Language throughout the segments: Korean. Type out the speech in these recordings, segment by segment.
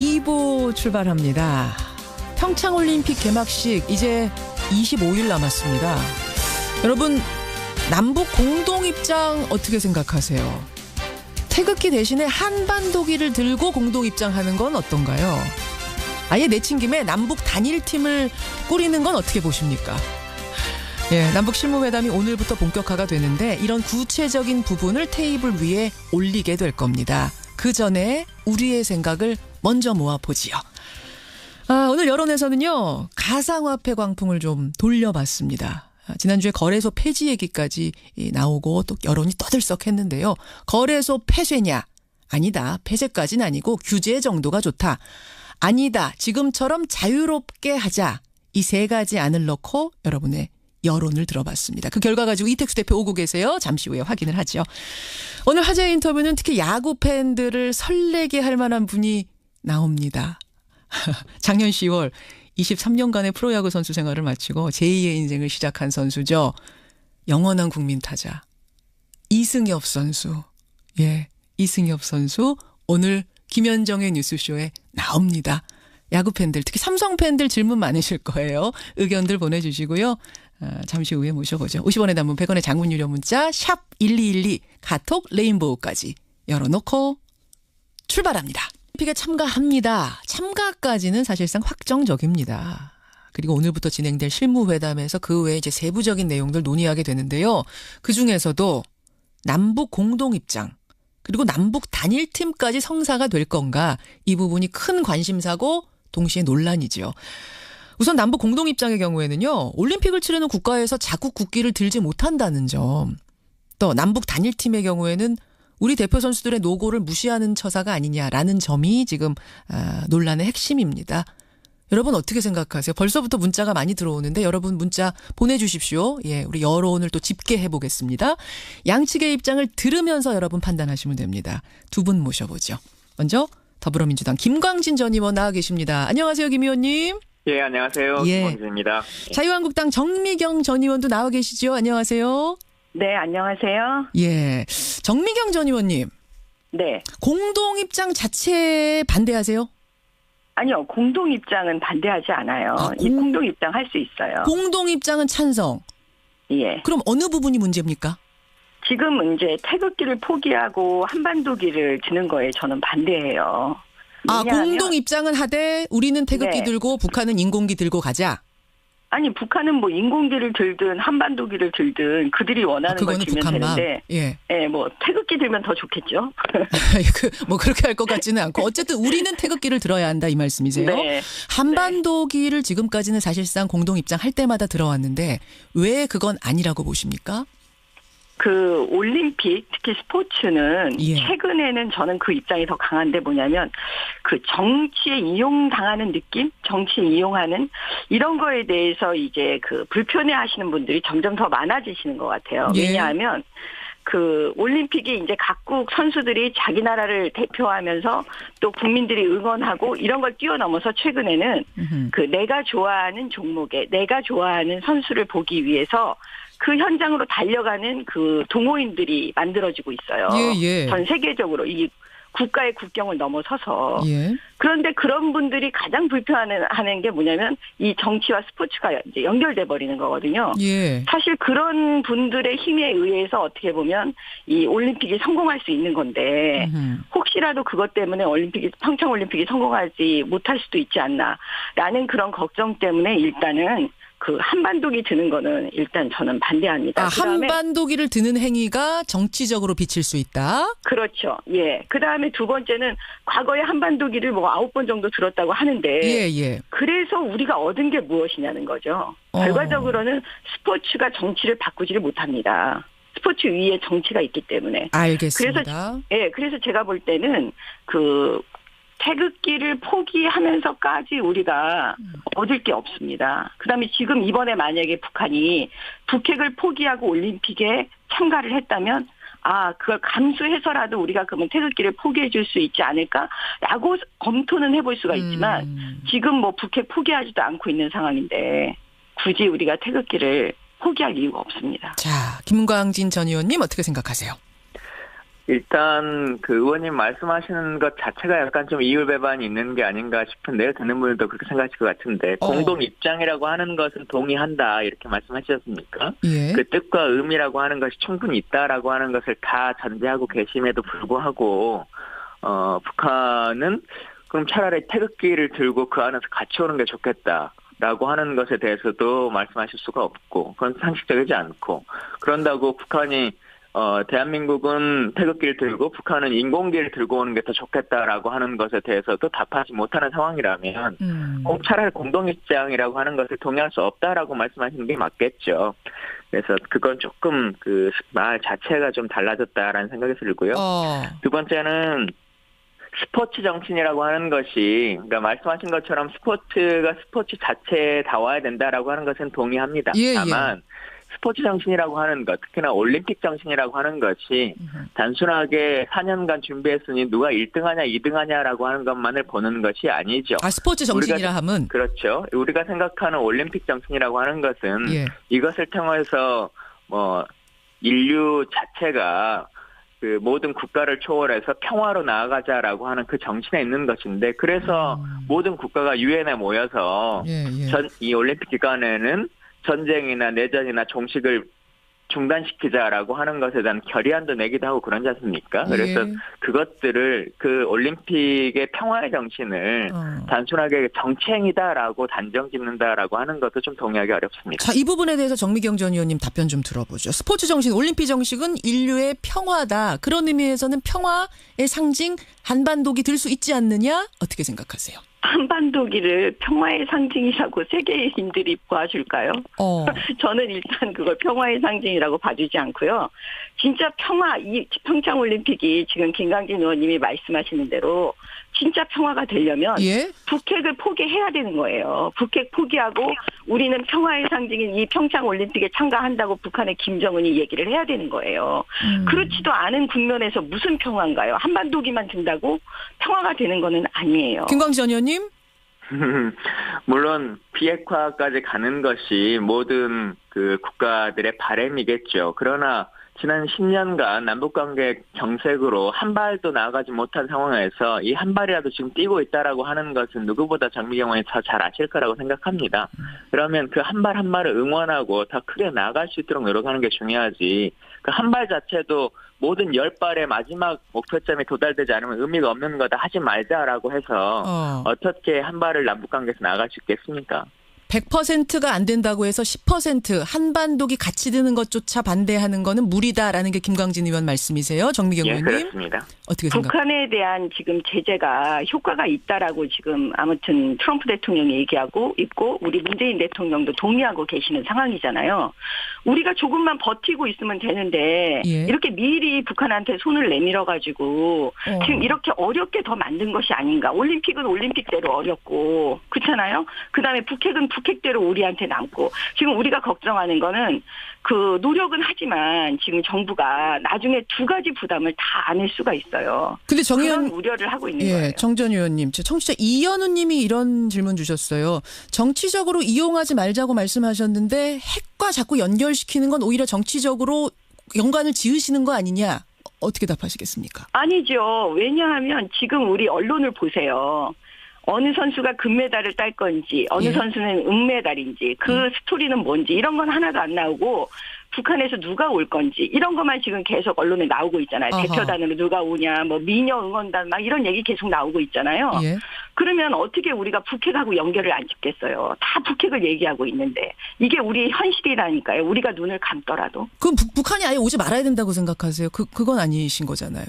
2부 출발합니다. 평창올림픽 개막식 이제 25일 남았습니다. 여러분, 남북 공동입장 어떻게 생각하세요? 태극기 대신에 한반도기를 들고 공동입장하는 건 어떤가요? 아예 내친 김에 남북 단일팀을 꾸리는 건 어떻게 보십니까? 예, 남북 실무회담이 오늘부터 본격화가 되는데 이런 구체적인 부분을 테이블 위에 올리게 될 겁니다. 그 전에 우리의 생각을 먼저 모아보지요. 오늘 여론에서는요, 가상화폐 광풍을 좀 돌려봤습니다. 지난주에 거래소 폐지 얘기까지 나오고 또 여론이 떠들썩했는데요. 거래소 폐쇄냐? 아니다. 폐쇄까지는 아니고 규제 정도가 좋다. 아니다. 지금처럼 자유롭게 하자. 이 세 가지 안을 넣고 여러분의 여론을 들어봤습니다. 그 결과 가지고 이택수 대표 오고 계세요. 잠시 후에 확인을 하죠. 오늘 화제의 인터뷰는 특히 야구 팬들을 설레게 할 만한 분이 나옵니다. 작년 10월 23년간의 프로야구 선수 생활을 마치고 제2의 인생을 시작한 선수죠. 영원한 국민 타자 이승엽 선수. 예, 이승엽 선수 오늘 김현정의 뉴스쇼에 나옵니다. 야구 팬들, 특히 삼성 팬들 질문 많으실 거예요. 의견들 보내주시고요. 잠시 후에 모셔보죠. 50원의 단문 100원의 장문 유료 문자 샵 1212 카톡 레인보우까지 열어놓고 출발합니다. 올림픽에 참가합니다. 참가까지는 사실상 확정적입니다. 그리고 오늘부터 진행될 실무회담에서 그 외에 이제 세부적인 내용들 논의하게 되는데요. 그중에서도 남북 공동입장 그리고 남북 단일팀까지 성사가 될 건가, 이 부분이 큰 관심사고 동시에 논란이죠. 우선 남북 공동입장의 경우에는요, 올림픽을 치르는 국가에서 자국 국기를 들지 못한다는 점, 또 남북 단일팀의 경우에는 우리 대표 선수들의 노고를 무시하는 처사가 아니냐라는 점이 지금 논란의 핵심입니다. 여러분 어떻게 생각하세요? 벌써부터 문자가 많이 들어오는데 여러분 문자 보내주십시오. 예, 우리 여론을 또 집계해 보겠습니다. 양측의 입장을 들으면서 여러분 판단하시면 됩니다. 두 분 모셔보죠. 먼저 더불어민주당 김광진 전 의원 나와 계십니다. 안녕하세요, 김 의원님. 예, 안녕하세요. 예. 김광진입니다. 자유한국당 정미경 전 의원도 나와 계시죠. 안녕하세요. 네, 안녕하세요. 예, 정미경 전 의원님. 네. 공동입장 자체에 반대하세요? 아니요, 공동입장은 반대하지 않아요. 공동입장 할 수 있어요. 공동입장은 찬성. 예. 그럼 어느 부분이 문제입니까? 지금 이제 태극기를 포기하고 한반도기를 드는 거에 저는 반대해요. 공동입장은 하되 우리는 태극기 네. 들고 북한은 인공기 들고 가자. 아니, 북한은 뭐 인공기를 들든 한반도기를 들든 그들이 원하는 걸 들면 북한만. 되는데, 예, 뭐 태극기 들면 더 좋겠죠. 뭐 그렇게 할 것 같지는 않고 어쨌든 우리는 태극기를 들어야 한다 이 말씀이세요. 네. 한반도기를 지금까지는 사실상 공동입장 할 때마다 들어왔는데 왜 그건 아니라고 보십니까? 그 올림픽, 특히 스포츠는 예. 최근에는 저는 그 입장이 더 강한데 뭐냐면 그 정치에 이용당하는 느낌? 정치에 이용하는 이런 거에 대해서 이제 그 불편해 하시는 분들이 점점 더 많아지시는 것 같아요. 예. 왜냐하면 그 올림픽이 이제 각국 선수들이 자기 나라를 대표하면서 또 국민들이 응원하고 이런 걸 뛰어넘어서 최근에는 그 내가 좋아하는 종목에 내가 좋아하는 선수를 보기 위해서 그 현장으로 달려가는 그 동호인들이 만들어지고 있어요. 예. 전 세계적으로 이 국가의 국경을 넘어서서. 예. 그런데 그런 분들이 가장 불편하는 게 뭐냐면 이 정치와 스포츠가 이제 연결돼 버리는 거거든요. 예. 사실 그런 분들의 힘에 의해서 어떻게 보면 이 올림픽이 성공할 수 있는 건데 혹시라도 그것 때문에 평창올림픽이 성공하지 못할 수도 있지 않나라는 그런 걱정 때문에 일단은 그 한반도기 드는 거는 일단 저는 반대합니다. 한반도기를 드는 행위가 정치적으로 비칠 수 있다? 그렇죠. 예. 그다음에 두 번째는 과거에 한반도기를 뭐 9번 정도 들었다고 하는데 예. 그래서 우리가 얻은 게 무엇이냐는 거죠. 결과적으로는 스포츠가 정치를 바꾸지를 못합니다. 스포츠 위에 정치가 있기 때문에. 알겠습니다. 그래서 제가 볼 때는 그 태극기를 포기하면서까지 우리가 얻을 게 없습니다. 그다음에 지금 이번에 만약에 북한이 북핵을 포기하고 올림픽에 참가를 했다면 그걸 감수해서라도 우리가 그러면 태극기를 포기해 줄 수 있지 않을까라고 검토는 해볼 수가 있지만 지금 뭐 북핵 포기하지도 않고 있는 상황인데 굳이 우리가 태극기를 포기할 이유가 없습니다. 자, 김광진 전 의원님 어떻게 생각하세요? 일단 그 의원님 말씀하시는 것 자체가 약간 좀 이율배반이 있는 게 아닌가 싶은데요. 듣는 분들도 그렇게 생각하실 것 같은데 공동 입장이라고 하는 것은 동의한다 이렇게 말씀하셨습니까? 예. 그 뜻과 의미라고 하는 것이 충분히 있다라고 하는 것을 다 전제하고 계심에도 불구하고 북한은 그럼 차라리 태극기를 들고 그 안에서 같이 오는 게 좋겠다라고 하는 것에 대해서도 말씀하실 수가 없고 그건 상식적이지 않고 그런다고 북한이 대한민국은 태극기를 들고 북한은 인공기를 들고 오는 게 더 좋겠다라고 하는 것에 대해서도 답하지 못하는 상황이라면 꼭 차라리 공동입장이라고 하는 것을 동의할 수 없다라고 말씀하시는 게 맞겠죠. 그래서 그건 조금 그 말 자체가 좀 달라졌다라는 생각이 들고요. 두 번째는 스포츠 정신이라고 하는 것이 그러니까 말씀하신 것처럼 스포츠가 스포츠 자체에 다와야 된다라고 하는 것은 동의합니다. 예, 다만 스포츠 정신이라고 하는 것, 특히나 올림픽 정신이라고 하는 것이 단순하게 4년간 준비했으니 누가 1등하냐 2등하냐라고 하는 것만을 보는 것이 아니죠. 스포츠 정신이라 함은? 그렇죠. 우리가 생각하는 올림픽 정신이라고 하는 것은 이것을 통해서 인류 자체가 그 모든 국가를 초월해서 평화로 나아가자라고 하는 그 정신에 있는 것인데 그래서 모든 국가가 유엔에 모여서 이 올림픽 기간에는 전쟁이나 내전이나 종식을 중단시키자라고 하는 것에 대한 결의안도 내기도 하고 그러지 않습니까? 그래서 그것들을 그 올림픽의 평화의 정신을 단순하게 정치행위다라고 단정 짓는다라고 하는 것도 좀 동의하기 어렵습니다. 자, 이 부분에 대해서 정미경 전 의원님 답변 좀 들어보죠. 스포츠 정신, 올림픽 정식은 인류의 평화다. 그런 의미에서는 평화의 상징 한반도기 들 수 있지 않느냐? 어떻게 생각하세요? 한반도기를 평화의 상징이라고 세계인들이 봐줄까요? 저는 일단 그걸 평화의 상징이라고 봐주지 않고요. 진짜 이 평창올림픽이 지금 김광진 의원님이 말씀하시는 대로 진짜 평화가 되려면 북핵을 포기해야 되는 거예요. 북핵 포기하고 우리는 평화의 상징인 이 평창올림픽에 참가한다고 북한의 김정은이 얘기를 해야 되는 거예요. 그렇지도 않은 국면에서 무슨 평화인가요? 한반도기만 든다고 평화가 되는 거는 아니에요. 김광진 전 의원님? 물론 비핵화까지 가는 것이 모든 그 국가들의 바람이겠죠. 그러나 지난 10년간 남북관계 경색으로 한 발도 나아가지 못한 상황에서 이 한 발이라도 지금 뛰고 있다라고 하는 것은 누구보다 정미경 의원이 더 잘 아실 거라고 생각합니다. 그러면 그 한 발 한 발을 응원하고 더 크게 나아갈 수 있도록 노력하는 게 중요하지. 그 한 발 자체도 모든 10발의 마지막 목표점에 도달되지 않으면 의미가 없는 거다 하지 말자라고 해서 어떻게 한 발을 남북관계에서 나아갈 수 있겠습니까? 100%가 안 된다고 해서 10% 한반도기 같이 드는 것조차 반대하는 거는 무리다라는 게 김광진 의원 말씀이세요? 정미경 의원님? 그렇습니다. 어떻게 생각하세요? 북한에 대한 지금 제재가 효과가 있다라고 지금 아무튼 트럼프 대통령이 얘기하고 있고 우리 문재인 대통령도 동의하고 계시는 상황이잖아요. 우리가 조금만 버티고 있으면 되는데 이렇게 미리 북한한테 손을 내밀어가지고 지금 이렇게 어렵게 더 만든 것이 아닌가. 올림픽은 올림픽대로 어렵고 그렇잖아요. 그다음에 북핵은 북핵대로 우리한테 남고 지금 우리가 걱정하는 거는 그 노력은 하지만 지금 정부가 나중에 두 가지 부담을 다 안을 수가 있어요. 근데 그런 우려를 하고 있는 거예요. 정 전 의원님, 청취자 이현우 님이 이런 질문 주셨어요. 정치적으로 이용하지 말자고 말씀하셨는데 핵과 자꾸 연결시키는 건 오히려 정치적으로 연관을 지으시는 거 아니냐? 어떻게 답하시겠습니까? 아니죠. 왜냐하면 지금 우리 언론을 보세요. 어느 선수가 금메달을 딸 건지 어느 선수는 은메달인지 그 스토리는 뭔지 이런 건 하나도 안 나오고 북한에서 누가 올 건지 이런 것만 지금 계속 언론에 나오고 있잖아요. 대표단으로 누가 오냐 뭐 미녀 응원단 막 이런 얘기 계속 나오고 있잖아요. 그러면 어떻게 우리가 북핵하고 연결을 안 짓겠어요. 다 북핵을 얘기하고 있는데 이게 우리 현실이라니까요. 우리가 눈을 감더라도. 그럼 북한이 아예 오지 말아야 된다고 생각하세요? 그건 아니신 거잖아요.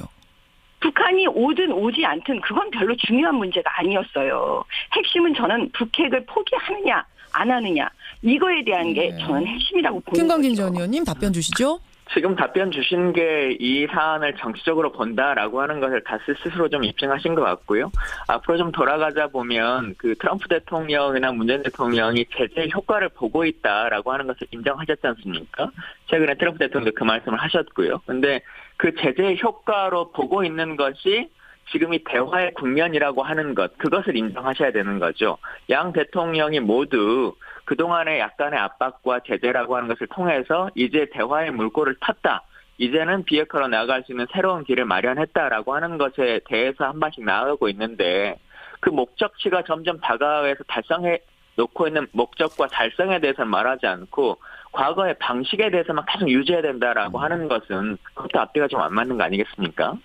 북한이 오든 오지 않든 그건 별로 중요한 문제가 아니었어요. 핵심은 저는 북핵을 포기하느냐 안 하느냐 이거에 대한 게 저는 핵심이라고 보는 김광진 거죠. 전 의원님 답변 주시죠. 지금 답변 주신 게 이 사안을 정치적으로 본다라고 하는 것을 다 스스로 좀 입증하신 것 같고요. 앞으로 좀 돌아가자 보면 그 트럼프 대통령이나 문재인 대통령이 제재 효과를 보고 있다라고 하는 것을 인정하셨지 않습니까? 최근에 트럼프 대통령도 그 말씀을 하셨고요. 근데 그 제재 효과로 보고 있는 것이 지금 이 대화의 국면이라고 하는 것, 그것을 인정하셔야 되는 거죠. 양 대통령이 모두 그동안의 약간의 압박과 제재라고 하는 것을 통해서 이제 대화의 물꼬를 탔다. 이제는 비핵화로 나아갈 수 있는 새로운 길을 마련했다라고 하는 것에 대해서 한 발씩 나아가고 있는데 그 목적치가 점점 다가와서 달성해 놓고 있는 목적과 달성에 대해서는 말하지 않고 과거의 방식에 대해서만 계속 유지해야 된다라고 하는 것은 그것도 앞뒤가 좀 안 맞는 거 아니겠습니까?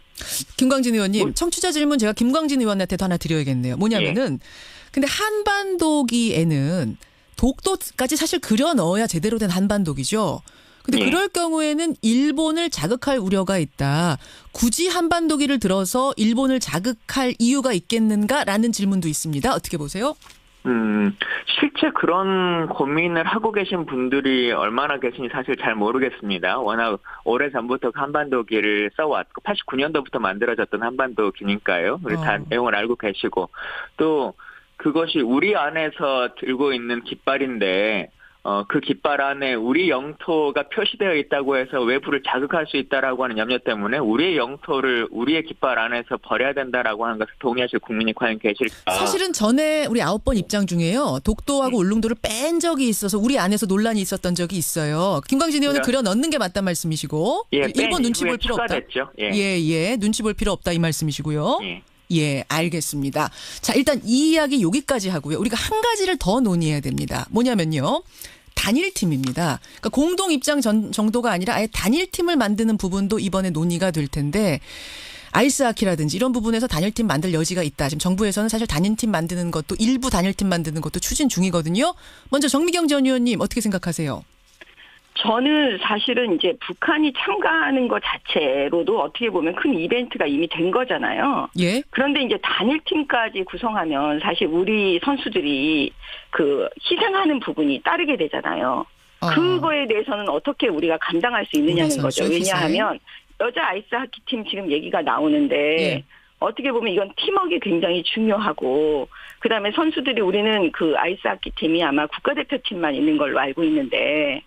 김광진 의원님, 청취자 질문 제가 김광진 의원한테도 하나 드려야겠네요. 뭐냐면은 근데 한반도기에는 독도까지 사실 그려 넣어야 제대로 된 한반도기죠. 근데 그럴 경우에는 일본을 자극할 우려가 있다. 굳이 한반도기를 들어서 일본을 자극할 이유가 있겠는가라는 질문도 있습니다. 어떻게 보세요? 실제 그런 고민을 하고 계신 분들이 얼마나 계신지 사실 잘 모르겠습니다. 워낙 오래전부터 한반도기를 써왔고 89년도부터 만들어졌던 한반도기니까요. 우리 다 내용을 알고 계시고 또 그것이 우리 안에서 들고 있는 깃발인데 그 깃발 안에 우리 영토가 표시되어 있다고 해서 외부를 자극할 수 있다라고 하는 염려 때문에 우리의 영토를 우리의 깃발 안에서 버려야 된다라고 하는 것을 동의하실 국민이 과연 계실까? 사실은 전에 우리 9번 입장 중에요. 독도하고 울릉도를 뺀 적이 있어서 우리 안에서 논란이 있었던 적이 있어요. 김광진 의원은 그려 넣는 게 맞단 말씀이시고 일본 눈치 볼 필요 없다. 예, 눈치 볼 필요 없다 이 말씀이시고요. 예, 알겠습니다. 자, 일단 이 이야기 여기까지 하고요. 우리가 한 가지를 더 논의해야 됩니다. 뭐냐면요. 단일팀입니다. 그러니까 공동 입장 정도가 아니라 아예 단일팀을 만드는 부분도 이번에 논의가 될 텐데 아이스하키라든지 이런 부분에서 단일팀 만들 여지가 있다. 지금 정부에서는 사실 단일팀 만드는 것도 일부 단일팀 만드는 것도 추진 중이거든요. 먼저 정미경 전 의원님 어떻게 생각하세요? 저는 사실은 이제 북한이 참가하는 것 자체로도 어떻게 보면 큰 이벤트가 이미 된 거잖아요. 예. 그런데 이제 단일팀까지 구성하면 사실 우리 선수들이 그 희생하는 부분이 따르게 되잖아요. 그거에 대해서는 어떻게 우리가 감당할 수 있느냐는 거죠. 왜냐하면 여자 아이스하키 팀 지금 얘기가 나오는데 어떻게 보면 이건 팀워크가 굉장히 중요하고 그다음에 선수들이 우리는 그 아이스하키 팀이 아마 국가대표팀만 있는 걸로 알고 있는데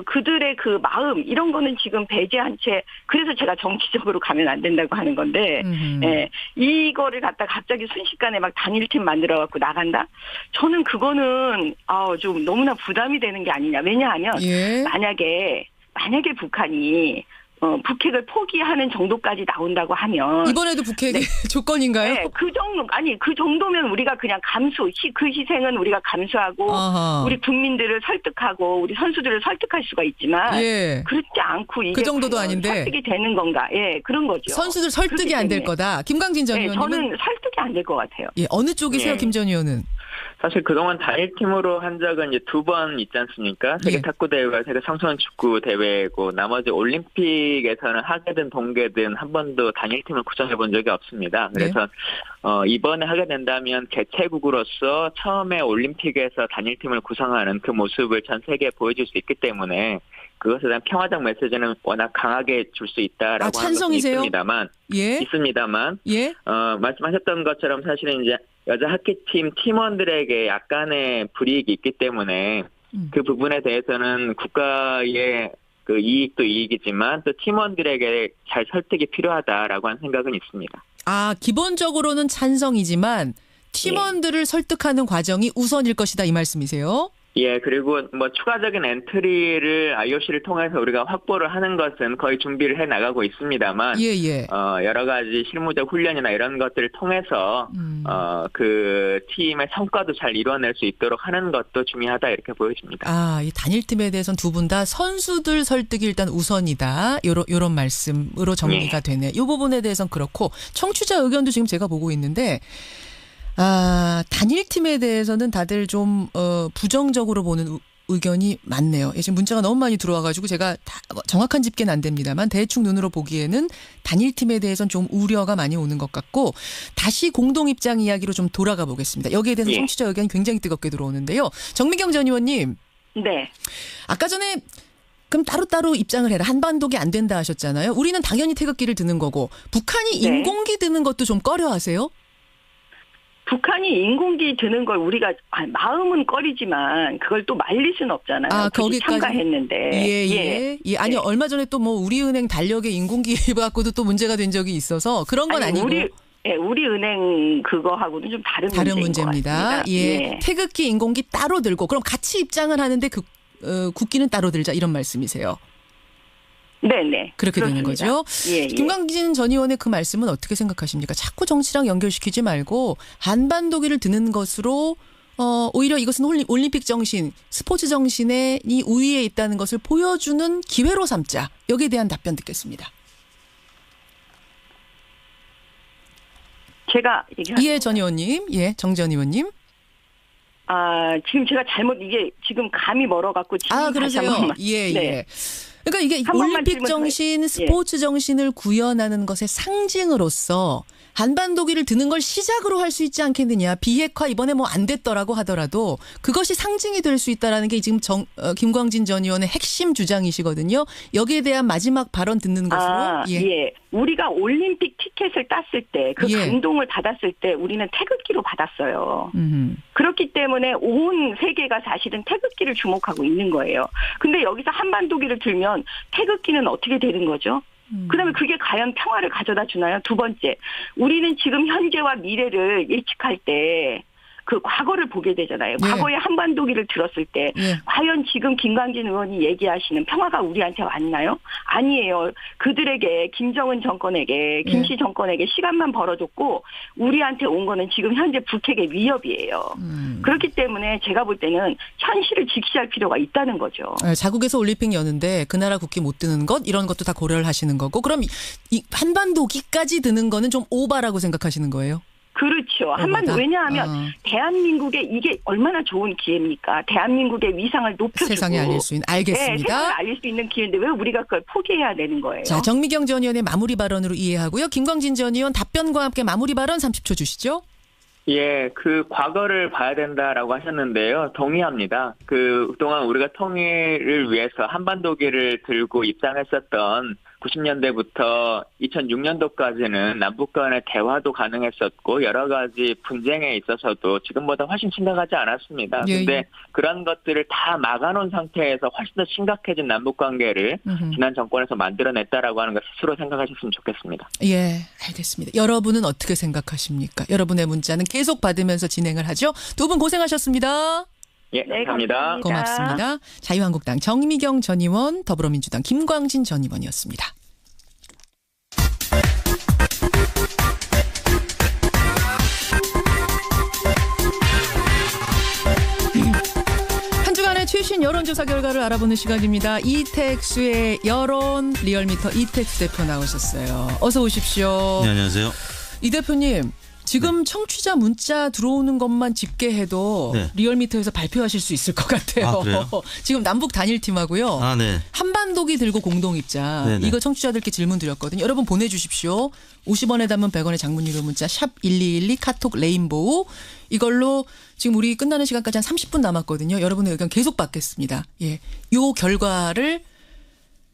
그들의 그 마음 이런 거는 지금 배제한 채 그래서 제가 정치적으로 가면 안 된다고 하는 건데 이거를 갖다 갑자기 순식간에 막 단일팀 만들어 갖고 나간다? 저는 그거는 좀 너무나 부담이 되는 게 아니냐. 왜냐하면 만약에 북한이 북핵을 포기하는 정도까지 나온다고 하면 이번에도 북핵이 조건인가요? 네, 그 정도면 우리가 그냥 그 희생은 우리가 감수하고 우리 국민들을 설득하고 우리 선수들을 설득할 수가 있지만 그렇지 않고 이게 그 정도도 아닌데 설득이 되는 건가? 예, 그런 거죠. 선수들 설득이 안 될 거다. 김광진 전 의원님은 저는 설득이 안 될 것 같아요. 예, 어느 쪽이세요, 김 전 의원은? 사실 그동안 단일팀으로 한 적은 이제 2번 있지 않습니까? 세계 탁구 대회와 세계 청소년 축구 대회고 나머지 올림픽에서는 하계든 동계든 한 번도 단일팀을 구성해 본 적이 없습니다. 그래서 이번에 하게 된다면 개최국으로서 처음에 올림픽에서 단일팀을 구성하는 그 모습을 전 세계에 보여줄 수 있기 때문에 그것에 대한 평화적 메시지는 워낙 강하게 줄 수 있다라고 하는 것은 있습니다만 말씀하셨던 것처럼 사실은 이제 여자 하키팀 팀원들에게 약간의 불이익이 있기 때문에 그 부분에 대해서는 국가의 그 이익도 이익이지만 또 팀원들에게 잘 설득이 필요하다라고 하는 생각은 있습니다. 기본적으로는 찬성이지만 팀원들을 설득하는 과정이 우선일 것이다 이 말씀이세요? 예, 그리고 뭐 추가적인 엔트리를 IOC를 통해서 우리가 확보를 하는 것은 거의 준비를 해 나가고 있습니다만, 여러 가지 실무적 훈련이나 이런 것들을 통해서 그 팀의 성과도 잘 이뤄낼 수 있도록 하는 것도 중요하다 이렇게 보여집니다. 이 단일팀에 대해서는 두 분 다 선수들 설득이 일단 우선이다. 요런 말씀으로 정리가 되네. 이 부분에 대해서는 그렇고 청취자 의견도 지금 제가 보고 있는데. 단일팀에 대해서는 다들 좀 부정적으로 보는 의견이 많네요. 지금 문자가 너무 많이 들어와가지고 제가 정확한 집계는 안 됩니다만 대충 눈으로 보기에는 단일팀에 대해서는 좀 우려가 많이 오는 것 같고 다시 공동 입장 이야기로 좀 돌아가 보겠습니다. 여기에 대해서 청취자 의견이 굉장히 뜨겁게 들어오는데요. 정미경 전 의원님. 네. 아까 전에 그럼 따로따로 입장을 해라. 한반도기 안 된다 하셨잖아요. 우리는 당연히 태극기를 드는 거고 북한이 인공기 드는 것도 좀 꺼려하세요? 북한이 인공기 드는 걸 우리가 마음은 꺼리지만 그걸 또 말릴 수는 없잖아요. 거기까지 참가했는데. 아니 얼마 전에 또 뭐 우리은행 달력에 인공기 갖고도 또 문제가 된 적이 있어서 그런 건 아니고. 우리은행 그거하고는 좀 다른 문제입니다. 태극기 인공기 따로 들고 그럼 같이 입장을 하는데 국기는 따로 들자 이런 말씀이세요? 네네. 그렇게 되는 그렇습니다. 거죠. 예. 김광진 전 의원의 그 말씀은 어떻게 생각하십니까? 자꾸 정치랑 연결시키지 말고 한반도기를 드는 것으로 오히려 이것은 올림픽 정신, 스포츠 정신의 이 우위에 있다는 것을 보여주는 기회로 삼자. 여기에 대한 답변 듣겠습니다. 제가 얘기하는 예, 전 의원님. 예, 정 전 의원님. 지금 제가 이게 지금 감이 멀어갖고 지금 다시 그러세요. 한 번만. 예, 네. 예. 그러니까 이게 한 번만 올림픽 질문 정신, 스포츠 정신을 구현하는 것의 상징으로서 한반도기를 드는 걸 시작으로 할 수 있지 않겠느냐. 비핵화 이번에 뭐 안 됐더라고 하더라도 그것이 상징이 될 수 있다라는 게 지금 김광진 전 의원의 핵심 주장이시거든요. 여기에 대한 마지막 발언 듣는 것으로. 예. 우리가 올림픽 티켓을 땄을 때 그 예. 감동을 받았을 때 우리는 태극기로 받았어요. 그렇기 때문에 온 세계가 사실은 태극기를 주목하고 있는 거예요. 근데 여기서 한반도기를 들면 태극기는 어떻게 되는 거죠? 그다음에 그게 과연 평화를 가져다 주나요? 두 번째, 우리는 지금 현재와 미래를 예측할 때 그 과거를 보게 되잖아요. 네. 과거에 한반도기를 들었을 때 네. 과연 지금 김광진 의원이 얘기하시는 평화가 우리한테 왔나요? 아니에요. 그들에게 김정은 정권에게 김씨 정권에게 시간만 벌어줬고 우리한테 온 거는 지금 현재 북핵의 위협이에요. 그렇기 때문에 제가 볼 때는 현실을 직시할 필요가 있다는 거죠. 자국에서 올림픽 여는데 그 나라 국기 못 드는 것 이런 것도 다 고려를 하시는 거고 그럼 이 한반도기까지 드는 거는 좀 오바라고 생각하시는 거예요? 그렇죠. 한반도 왜냐하면 대한민국에 이게 얼마나 좋은 기회입니까? 대한민국의 위상을 높여주고 세상에 알릴 수 있는 알겠습니다. 네, 세상을 알릴 수 있는 기회인데 왜 우리가 그걸 포기해야 되는 거예요? 자, 정미경 전 의원의 마무리 발언으로 이해하고요. 김광진 전 의원 답변과 함께 마무리 발언 30초 주시죠. 예, 그 과거를 봐야 된다라고 하셨는데요. 동의합니다. 그동안 우리가 통일을 위해서 한반도기를 들고 입장했었던 90년대부터 2006년도까지는 남북 간의 대화도 가능했었고 여러 가지 분쟁에 있어서도 지금보다 훨씬 심각하지 않았습니다. 그런데 그런 것들을 다 막아놓은 상태에서 훨씬 더 심각해진 남북 관계를 지난 정권에서 만들어냈다라고 하는 걸 스스로 생각하셨으면 좋겠습니다. 예, 알겠습니다. 여러분은 어떻게 생각하십니까? 여러분의 문자는 계속 받으면서 진행을 하죠. 두 분 고생하셨습니다. 예, 감사합니다. 고맙습니다. 자유한국당 정미경 전 의원, 더불어민주당 김광진 전 의원이었습니다. 한 주간의 최신 여론조사 결과를 알아보는 시간입니다. 이택수의 여론 리얼미터 이택수 대표 나오셨어요. 어서 오십시오. 네, 안녕하세요. 이 대표님. 지금 청취자 문자 들어오는 것만 집계해도 리얼미터에서 발표하실 수 있을 것 같아요. 그래요? 지금 남북 단일팀하고요. 네. 한반도기 들고 공동입장. 네네. 이거 청취자들께 질문 드렸거든요. 여러분 보내주십시오. 50원에 담은 100원의 장문 유료 문자 샵 1212 카톡 레인보우. 이걸로 지금 우리 끝나는 시간까지 한 30분 남았거든요. 여러분의 의견 계속 받겠습니다. 예, 요 결과를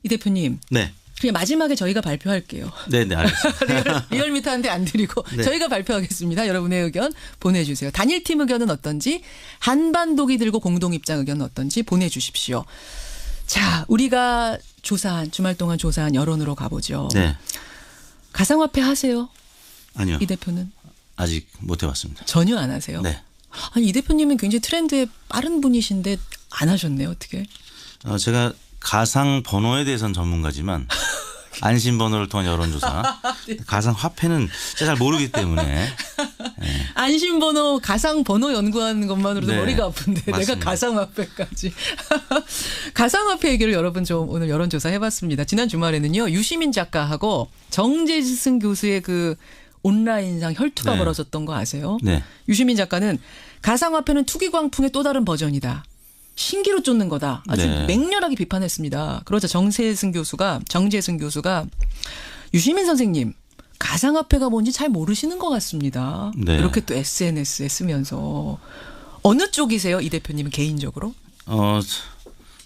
이 대표님. 네. 그냥 마지막에 저희가 발표할게요. 네, 알겠습니다. 리얼미터한테 안 드리고 저희가 발표하겠습니다. 여러분의 의견 보내주세요. 단일팀 의견은 어떤지 한반도기 들고 공동입장 의견은 어떤지 보내주십시오. 자, 우리가 주말 동안 조사한 여론으로 가보죠. 네. 가상화폐 하세요? 아니요. 이 대표는? 아직 못 해봤습니다. 전혀 안 하세요? 네. 아니, 이 대표님은 굉장히 트렌드에 빠른 분이신데 안 하셨네요. 어떻게? 제가 가상 번호에 대해서는 전문가지만 안심 번호를 통한 여론조사, 가상 화폐는 제가 잘 모르기 때문에. 네. 안심번호 가상번호 연구하는 것만으로도 네, 머리가 아픈데 맞습니다. 내가 가상화폐까지. 가상화폐 얘기를 여러분 좀 오늘 여론조사 해봤습니다. 지난 주말에는요. 유시민 작가하고 정재승 교수의 그 온라인상 혈투가 벌어졌던 거 아세요? 네. 유시민 작가는 가상화폐는 투기광풍의 또 다른 버전이다. 신기로 쫓는 거다. 아주 맹렬하게 비판했습니다. 그러자 정재승 교수가 유시민 선생님 가상화폐가 뭔지 잘 모르시는 것 같습니다. 이렇게 또 SNS에 쓰면서 어느 쪽이세요? 이 대표님은 개인적으로?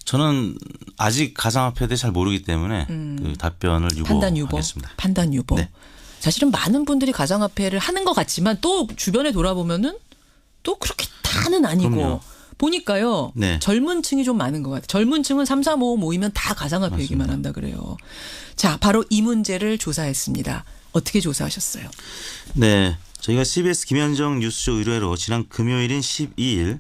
저는 아직 가상화폐에 대해 잘 모르기 때문에 그 답변을 유보하겠습니다. 판단 유보. 네. 사실은 많은 분들이 가상화폐를 하는 것 같지만 또 주변에 돌아보면은 또 그렇게 다는 아니고. 그럼요. 보니까요. 젊은 층이 좀 많은 것 같아요. 젊은 층은 3, 4, 5 모이면 다 가상화폐 맞습니다. 얘기만 한다 그래요. 자, 바로 이 문제를 조사했습니다. 어떻게 조사하셨어요? 네. 저희가 CBS 김현정 뉴스쇼 의뢰로 지난 금요일인 12일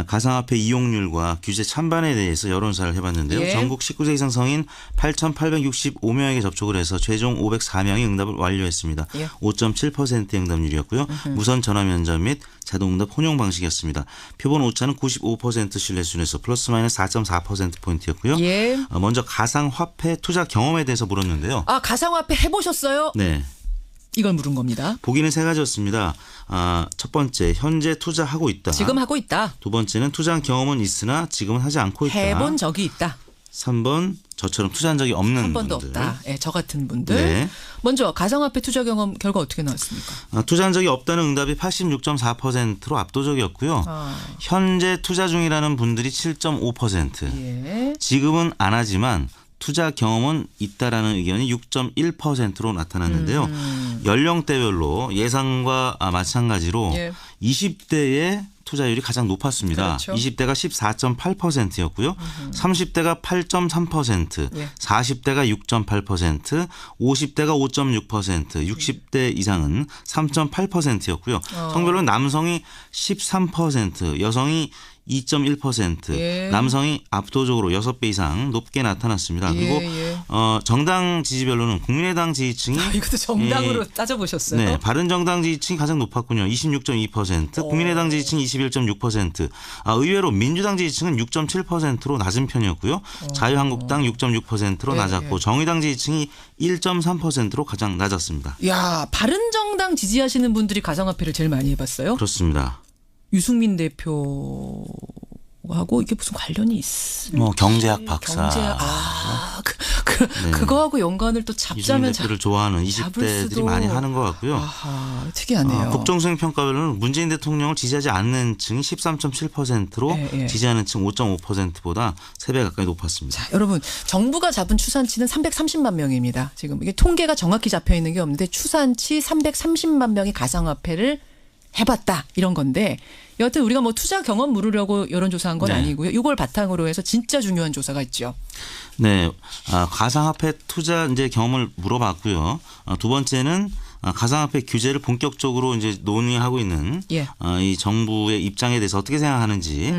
가상화폐 이용률과 규제 찬반에 대해서 여론조사를 해봤는데요. 예. 전국 19세 이상 성인 8,865명에게 접촉을 해서 최종 504명이 응답을 완료했습니다. 예. 5.7%의 응답률이었고요. 무선 전화 면접 및 자동응답 혼용 방식이었습니다. 표본 오차는 95% 신뢰 수준에서 플러스 마이너스 4.4%포인트였고요. 예. 먼저 가상화폐 투자 경험에 대해서 물었는데요. 아, 가상화폐 해보셨어요? 네. 이걸 물은 겁니다. 보기는 세 가지였습니다. 첫 번째, 현재 투자하고 있다. 지금 하고 있다. 두 번째는 투자한 경험은 있으나 지금은 하지 않고 있다. 해본 적이 있다. 3번, 저처럼 투자한 적이 없는 한 번도 분들. 없다. 예, 저 같은 분들. 네. 먼저 가상화폐 투자 경험 결과 어떻게 나왔습니까? 투자한 적이 없다는 응답이 86.4%로 압도적이었고요. 현재 투자 중이라는 분들이 7.5%. 예. 지금은 안 하지만 투자 경험은 있다라는 의견이 6.1%로 나타났는데요. 연령대별로 예상과 마찬가지로 예. 20대의 투자율이 가장 높았습니다. 그렇죠. 20대가 14.8%였고요. 30대가 8.3%, 예. 40대가 6.8%, 50대가 5.6%, 60대 이상은 3.8%였고요. 성별로 남성이 13%, 여성이 2.1%, 예. 남성이 압도적으로 6배 이상 높게 나타났습니다. 예, 그리고 예. 정당 지지별로는 국민의당 지지층이 이것도 정당으로 따져보셨어요? 네, 바른정당 지지층이 가장 높았군요. 26.2%, 국민의당 지지층 21.6%, 의외로 민주당 지지층은 6.7%로 낮은 편이었고요. 자유한국당 6.6%로 예, 낮았고 예. 정의당 지지층이 1.3%로 가장 낮았습니다. 야, 바른정당 지지하시는 분들이 가상화폐를 제일 많이 해봤어요? 그렇습니다. 유승민 대표하고 이게 무슨 관련이 있습니까? 뭐 경제학 박사, 경제학, 그거하고 연관을 또 이준희 잡자면 대표를 좋아하는 잡을 20대들이 수도. 많이 하는 것 같고요. 아하, 특이하네요. 국정수행 평가별로는 문재인 대통령을 지지하지 않는 층이 13.7%로 예, 예. 지지하는 층 5.5%보다 3배 가까이 높았습니다. 자, 여러분, 정부가 잡은 추산치는 330만 명입니다. 지금 이게 통계가 정확히 잡혀 있는 게 없는데 추산치 330만 명이 가상화폐를 해봤다 이런 건데 여하튼 우리가 뭐 투자 경험 물으려고 여론조사한 건 네. 아니고요. 이걸 바탕으로 해서 진짜 중요한 조사가 있죠. 네, 가상화폐 투자 이제 경험을 물어봤고요. 두 번째는 가상화폐 규제를 본격적으로 이제 논의하고 있는 예. 이 정부의 입장에 대해서 어떻게 생각하는지,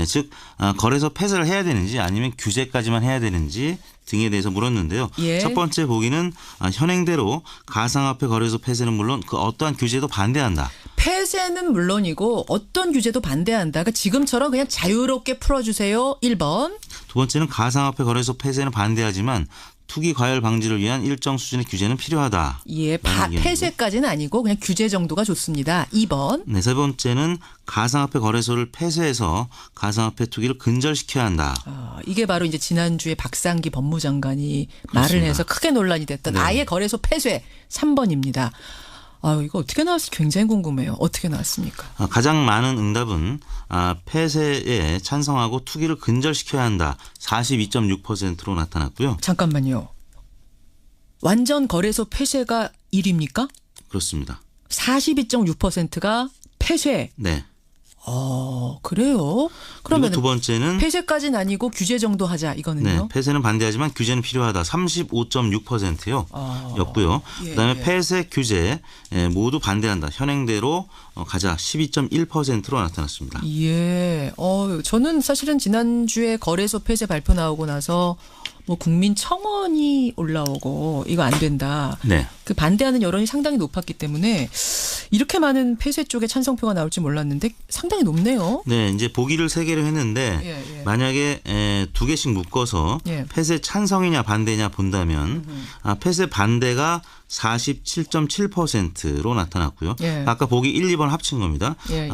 즉 거래소 폐쇄를 해야 되는지 아니면 규제까지만 해야 되는지 등에 대해서 물었는데요. 예. 첫 번째 보기는 현행대로 가상화폐 거래소 폐쇄는 물론 그 어떠한 규제도 반대한다. 폐쇄는 물론이고 어떤 규제도 반대한다. 그러니까 지금처럼 그냥 자유롭게 풀어주세요. 1번. 두 번째는 가상화폐 거래소 폐쇄는 반대하지만 투기 과열 방지를 위한 일정 수준의 규제는 필요하다. 예, 폐쇄까지는 아니고 그냥 규제 정도가 좋습니다. 2번. 네, 세 번째는 가상화폐 거래소를 폐쇄해서 가상화폐 투기를 근절시켜야 한다. 이게 바로 이제 지난주에 박상기 법무장관이 그렇습니다. 말을 해서 크게 논란이 됐던 네. 아예 거래소 폐쇄 3번입니다. 이거 어떻게 나왔을지 굉장히 궁금해요. 어떻게 나왔습니까? 가장 많은 응답은 폐쇄에 찬성하고 투기를 근절시켜야 한다. 42.6%로 나타났고요. 잠깐만요. 완전 거래소 폐쇄가 1위입니까? 그렇습니다. 42.6%가 폐쇄. 네. 그래요? 그리고 그러면 두 번째는 폐쇄까지는 아니고 규제 정도 하자 이거는요. 네, 폐쇄는 반대하지만 규제는 필요하다. 35.6%였고요. 예, 그다음에 예. 폐쇄 규제 모두 반대한다. 현행대로 가자. 12.1%로 나타났습니다. 예. 저는 사실은 지난주에 거래소 폐쇄 발표 나오고 나서 뭐 국민청원이 올라오고 이거 안 된다. 네. 그 반대하는 여론이 상당히 높았기 때문에 이렇게 많은 폐쇄 쪽에 찬성표가 나올지 몰랐는데 상당히 높네요. 네, 이제 보기를 3개로 했는데 예. 만약에 2개씩 묶어서 예. 폐쇄 찬성이냐 반대냐 본다면 폐쇄 반대가 47.7%로 나타났고요. 예. 아까 보기 1, 2번 합친 겁니다. 예.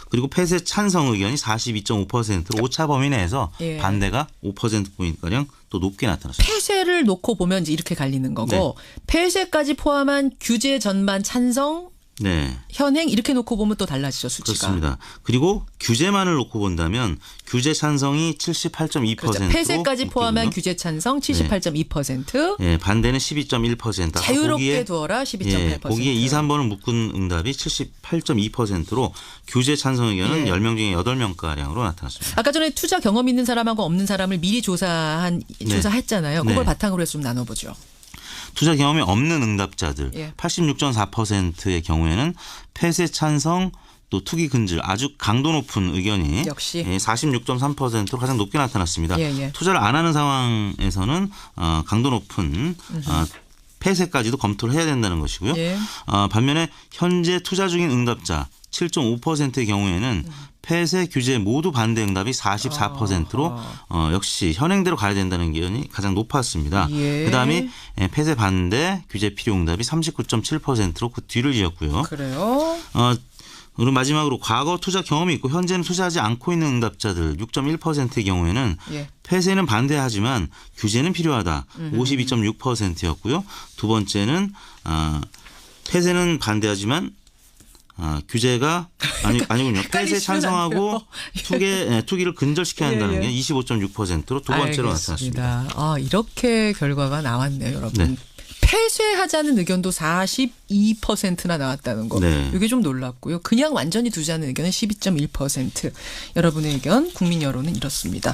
그리고 폐쇄 찬성 의견이 42.5%로 오차 범위 내에서 예. 반대가 5%포인트가량 또 높게 나타났습니다. 폐쇄를 놓고 보면 이제 이렇게 갈리는 거고 폐쇄까지 포함한 규제 전반 찬성 네. 현행 이렇게 놓고 보면 또 달라지죠 수치가. 그렇습니다. 그리고 규제만을 놓고 본다면 규제 찬성이 78.2%로 그렇죠. 폐쇄까지 포함한 높고요. 규제 찬성 78.2%. 예, 반대는 12.1%. 자유롭게 두어라 12.8%. 보기에 2, 3번을 묶은 응답이 78.2%로 규제 찬성 의견은 예. 10명 중에 8명가량으로 나타났습니다. 아까 전에 투자 경험 있는 사람하고 없는 사람을 미리 조사했잖아요. 그걸 네. 바탕으로 해서 좀 나눠보죠. 투자 경험이 없는 응답자들 예. 86.4%의 경우에는 폐쇄 찬성, 또 투기 근절 아주 강도 높은 의견이 역시 46.3%로 가장 높게 나타났습니다. 예. 투자를 안 하는 상황에서는 강도 높은 폐쇄까지도 검토를 해야 된다는 것이고요. 예. 반면에 현재 투자 중인 응답자 7.5%의 경우에는 폐쇄 규제 모두 반대 응답이 44%로 역시 현행대로 가야 된다는 의견이 가장 높았습니다. 예. 그다음에 폐쇄 반대 규제 필요 응답이 39.7%로 그 뒤를 이었고요. 그래요? 그리고 마지막으로 과거 투자 경험이 있고 현재는 투자하지 않고 있는 응답자들 6.1%의 경우에는 예. 폐쇄는 반대하지만 규제는 필요하다. 52.6%였고요. 두 번째는 폐쇄는 반대하지만 규제가 아니군요. 폐쇄 찬성하고 투기를 근절시켜야 한다는 게 25.6%로 두 번째로 나타났습니다. 이렇게 결과가 나왔네요, 여러분. 네. 폐쇄하자는 의견도 42%나 나왔다는 거. 네. 이게 좀 놀랍고요. 그냥 완전히 두자는 의견은 12.1%. 여러분의 의견, 국민 여론은 이렇습니다.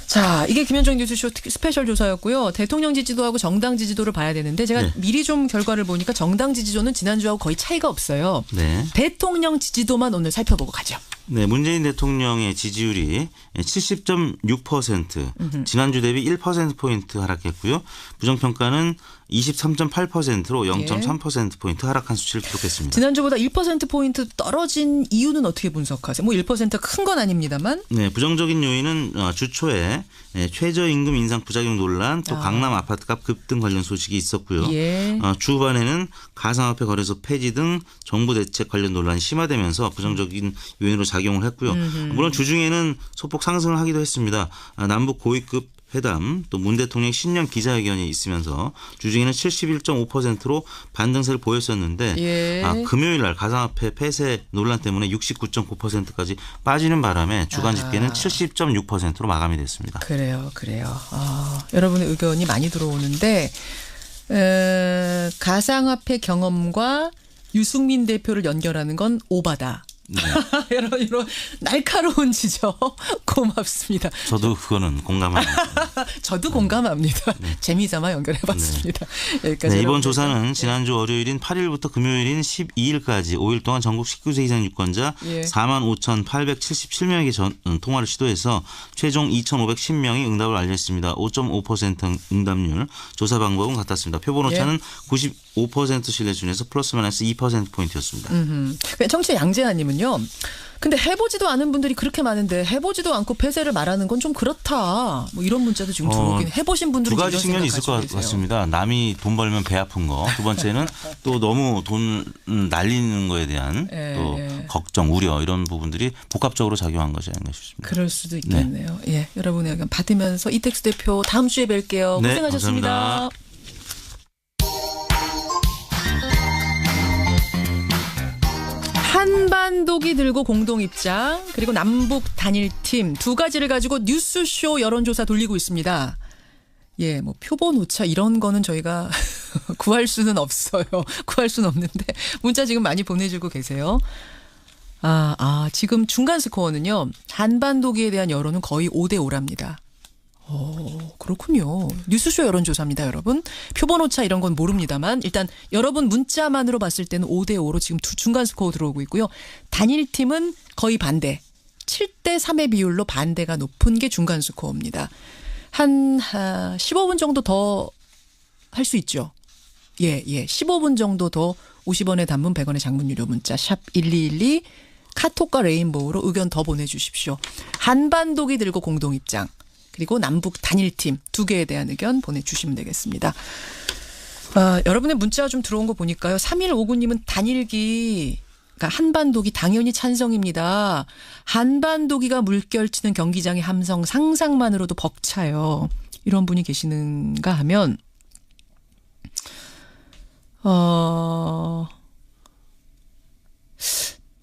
자, 이게 김현정 뉴스쇼 스페셜 조사였고요. 대통령 지지도하고 정당 지지도를 봐야 되는데 제가 미리 좀 결과를 보니까 정당 지지도는 지난주하고 거의 차이가 없어요. 네. 대통령 지지도만 오늘 살펴보고 가죠. 네, 문재인 대통령의 지지율이 70.6%, 지난주 대비 1%포인트 하락했고요. 부정평가는 23.8%로 0.3%포인트 하락한 수치를 기록했습니다. 지난주보다 1%포인트 떨어진 이유는 어떻게 분석하세요? 뭐 1% 큰 건 아닙니다만. 네, 부정적인 요인은 주 초에 최저임금 인상 부작용 논란 또 강남 아파트값 급등 관련 소식이 있었고요. 예. 주 후반에는 가상화폐 거래소 폐지 등 정부 대책 관련 논란이 심화되면서 부정적인 요인으로 작용을 했고요. 물론 주중에는 소폭 상승을 하기도 했습니다. 남북 고위급 회담 또 문 대통령 신년 기자회견이 있으면서 주중에는 71.5%로 반등세를 보였었는데 예. 금요일 날 가상화폐 폐쇄 논란 때문에 69.9%까지 빠지는 바람에 주간 집계는 70.6%로 마감이 됐습니다. 그래요. 여러분의 의견이 많이 들어오는데 가상화폐 경험과 유승민 대표를 연결하는 건 오바다. 네. 이런 날카로운 지적 고맙습니다. 저도 그거는 공감합니다. 저도 공감합니다. 재미삼아 연결해봤습니다. 여기까지. 네, 이번 조사는 지난주 월요일인 8일부터 금요일인 12일까지 5일 동안 전국 19세 이상 유권자 45,877명에게 통화를 시도해서 최종 2,510명이 응답을 알렸습니다. 5.5% 응답률. 조사 방법은 같았습니다. 표본 오차는 95% 신뢰 수준에서 플러스 마이너스 2%포인트였습니다. 청취자 양재하님은요. 근데 해보지도 않은 분들이 그렇게 많은데 해보지도 않고 폐쇄를 말하는 건 좀 그렇다. 뭐 이런 문자도 지금 들어오긴 해보신 분들은 두 가지 측면이 있을 것 같습니다. 남이 돈 벌면 배 아픈 거. 두 번째는 또 너무 돈 날리는 거에 대한 또 걱정, 우려 이런 부분들이 복합적으로 작용한 것이 아닌가 싶습니다. 그럴 수도 있겠네요. 예, 여러분의 의견 받으면서 이택수 대표 다음 주에 뵐게요. 네, 고생하셨습니다. 감사합니다. 한반도기 들고 공동 입장 그리고 남북 단일팀 두 가지를 가지고 뉴스쇼 여론조사 돌리고 있습니다. 예, 뭐 표본 오차 이런 거는 저희가 구할 수는 없어요. 구할 수는 없는데 문자 지금 많이 보내주고 계세요. 지금 중간 스코어는요. 한반도기에 대한 여론은 거의 5대5랍니다. 그렇군요. 뉴스쇼 여론조사입니다, 여러분. 표본 오차 이런 건 모릅니다만 일단 여러분 문자만으로 봤을 때는 5대5로 지금 중간 스코어 들어오고 있고요. 단일팀은 거의 반대. 7대3의 비율로 반대가 높은 게 중간 스코어입니다. 한 15분 정도 더 할 수 있죠. 예. 15분 정도 더 50원의 단문 100원의 장문 유료 문자 샵 1212 카톡과 레인보우로 의견 더 보내주십시오. 한반도기 들고 공동 입장. 그리고 남북 단일팀 두 개에 대한 의견 보내주시면 되겠습니다. 여러분의 문자 좀 들어온 거 보니까요. 3159님은 단일기, 그러니까 한반도기 당연히 찬성입니다. 한반도기가 물결치는 경기장의 함성 상상만으로도 벅차요. 이런 분이 계시는가 하면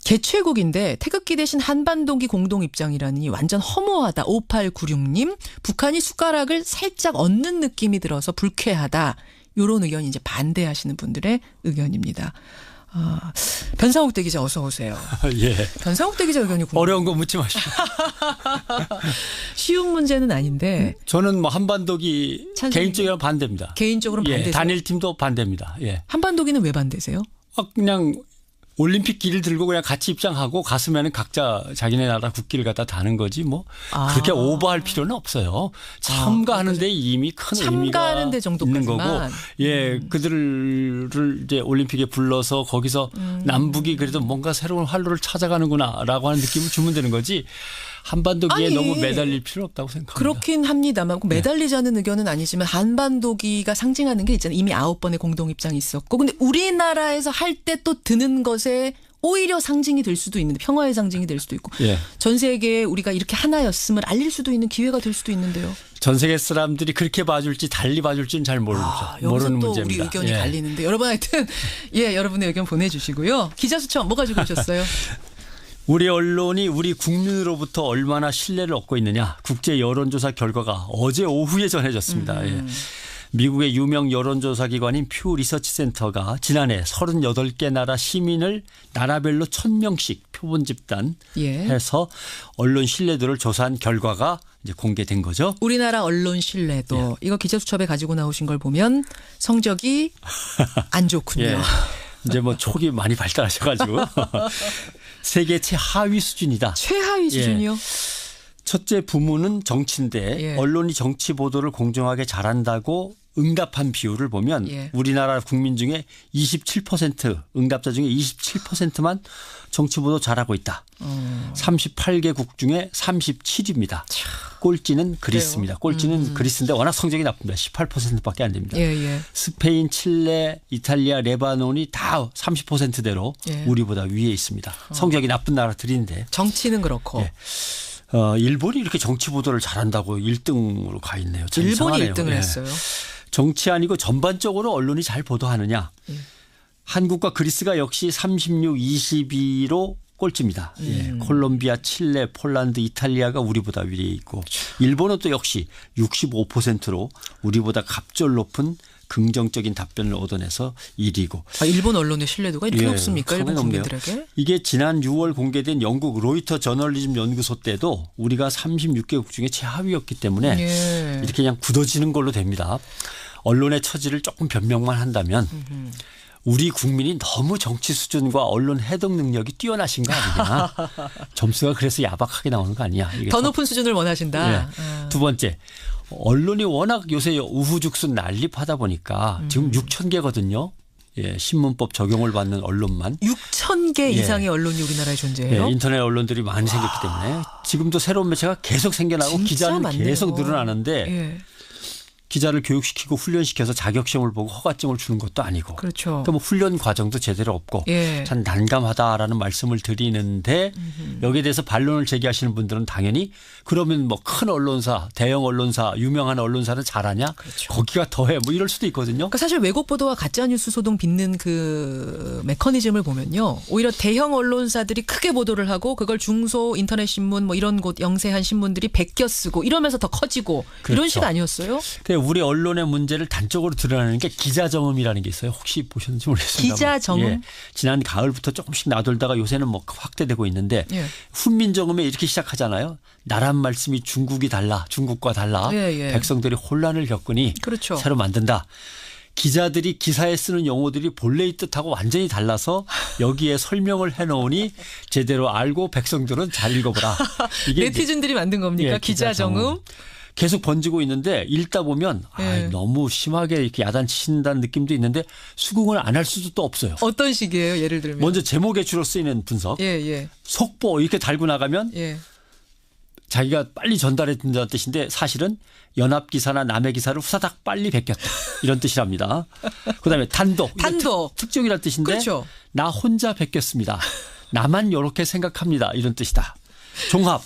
개최국인데 태극기 대신 한반도기 공동 입장이라니 완전 허무하다. 5896님. 북한이 숟가락을 살짝 얹는 느낌이 들어서 불쾌하다. 이런 의견이 이제 반대하시는 분들의 의견입니다. 변상욱 대기자 어서 오세요. 예. 변상욱 대기자 의견이 궁금해요. 어려운 거 묻지 마시고. 쉬운 문제는 아닌데. 저는 뭐 한반도기 개인적으로 반대입니다. 개인적으로는 반대세요? 단일팀도 반대입니다. 예. 한반도기는 왜 반대세요? 그냥 올림픽 길을 들고 그냥 같이 입장하고 갔으면 각자 자기네 나라 국기를 갖다 다는 거지 뭐 그렇게 오버할 필요는 없어요. 참가하는데 이미 큰 의미가 참가하는 데 정도까지만. 있는 거고, 예, 그들을 이제 올림픽에 불러서 거기서 남북이 그래도 뭔가 새로운 활로를 찾아가는구나라고 하는 느낌을 주면 되는 거지. 한반도기에 아니, 너무 매달릴 필요는 없다고 생각합니다. 그렇긴 합니다만 매달리자는 의견은 아니지만 한반도기가 상징하는 게 있잖아요. 이미 9번의 공동 입장이 있었고, 근데 우리나라에서 할 때 또 드는 것에 오히려 상징이 될 수도 있는데, 평화의 상징이 될 수도 있고, 예. 전 세계에 우리가 이렇게 하나였음을 알릴 수도 있는 기회가 될 수도 있는데요. 전 세계 사람들이 그렇게 봐줄지 달리 봐줄지는 잘 모르죠. 여기서 모르는 또 문제입니다. 우리 의견이 예. 갈리는데, 여러분 하여튼 여러분의 의견 보내주시고요. 기자 수첩 뭐 가지고 오셨어요? 우리 언론이 우리 국민으로부터 얼마나 신뢰를 얻고 있느냐. 국제 여론조사 결과가 어제 오후에 전해졌습니다. 예. 미국의 유명 여론조사 기관인 퓨 리서치 센터가 지난해 38개 나라 시민을 나라별로 1000명씩 표본 집단해서 언론 신뢰도를 조사한 결과가 이제 공개된 거죠. 우리나라 언론 신뢰도 이거 기자 수첩에 가지고 나오신 걸 보면 성적이 안 좋군요. 예. 이제 뭐 촉이 많이 발달하셔가지고 세계 최하위 수준이다. 최하위 수준이요? 첫째 부문은 정치인데 언론이 정치 보도를 공정하게 잘한다고 응답한 비율을 보면 우리나라 국민 중에 27% 응답자 중에 27%만 정치 보도 잘하고 있다. 38개국 중에 37입니다. 꼴찌는 그리스입니다. 꼴찌는 그리스인데 워낙 성적이 나쁩니다. 18%밖에 안 됩니다. 스페인, 칠레, 이탈리아, 레바논이 다 30%대로 우리보다 위에 있습니다. 성적이 나쁜 나라들인데. 정치는 그렇고. 일본이 이렇게 정치 보도를 잘한다고 1등으로 가 있네요. 일본이 이상하네요. 1등을 했어요. 정치 아니고 전반적으로 언론이 잘 보도하느냐. 한국과 그리스가 역시 36, 22로 꼴찌입니다. 콜롬비아, 칠레, 폴란드, 이탈리아가 우리보다 위에 있고 일본은 또 역시 65%로 우리보다 갑절 높은 긍정적인 답변을 얻어내서 1위고. 일본 언론의 신뢰도가 이렇게 높습니까? 일본 국민들에게? 이게 지난 6월 공개된 영국 로이터 저널리즘 연구소 때도 우리가 36개국 중에 최하위였기 때문에 이렇게 그냥 굳어지는 걸로 됩니다. 언론의 처지를 조금 변명만 한다면 우리 국민이 너무 정치 수준과 언론 해독 능력이 뛰어나신 거 아니냐. 점수가 그래서 야박하게 나오는 거 아니냐. 이게 더 높은 수준을 원하신다. 두 번째. 언론이 워낙 요새 우후죽순 난립하다 보니까 지금 6,000개거든요. 신문법 적용을 받는 언론만. 6,000개 이상의 언론이 우리나라에 존재해요? 인터넷 언론들이 많이 생겼기 때문에 지금도 새로운 매체가 계속 생겨나고 기자는 많네요. 계속 늘어나는데 기자를 교육시키고 훈련시켜서 자격시험을 보고 허가증을 주는 것도 아니고. 그렇죠. 그러니까 뭐 훈련 과정도 제대로 없고 참 난감하다라는 말씀을 드리는데 여기에 대해서 반론을 제기하시는 분들은 당연히 그러면 뭐 큰 언론사, 대형 언론사, 유명한 언론사는 잘하냐? 그렇죠. 거기가 더해 뭐 이럴 수도 있거든요. 그러니까 사실 왜곡 보도와 가짜뉴스 소동 빚는 그 메커니즘을 보면요. 오히려 대형 언론사들이 크게 보도를 하고 그걸 중소 인터넷 신문 뭐 이런 곳 영세한 신문들이 베껴 쓰고 이러면서 더 커지고 그렇죠. 이런 식 아니었어요? 우리 언론의 문제를 단적으로 드러내는 게 기자정음이라는 게 있어요. 혹시 보셨는지 모르겠습니다. 기자정음? 지난 가을부터 조금씩 나돌다가 요새는 뭐 확대되고 있는데 훈민정음에 이렇게 시작하잖아요. 나란 말씀이 중국이 달라. 중국과 달라. 백성들이 혼란을 겪으니 그렇죠. 새로 만든다. 기자들이 기사에 쓰는 용어들이 본래의 뜻하고 완전히 달라서 여기에 설명을 해놓으니 제대로 알고 백성들은 잘 읽어보라. 이게 네티즌들이 만든 겁니까? 기자정음? 계속 번지고 있는데 읽다 보면 너무 심하게 이렇게 야단치신다는 느낌도 있는데 수긍을 안 할 수도 또 없어요. 어떤 식이에요? 예를 들면. 먼저 제목에 주로 쓰이는 분석. 속보 이렇게 달고 나가면 자기가 빨리 전달해 준다는 뜻인데 사실은 연합기사나 남의 기사를 후사닥 빨리 베꼈다. 이런 뜻이랍니다. 그다음에 단독. 특종이라는 뜻인데 그렇죠. 나 혼자 베꼈습니다. 나만 이렇게 생각합니다. 이런 뜻이다. 종합.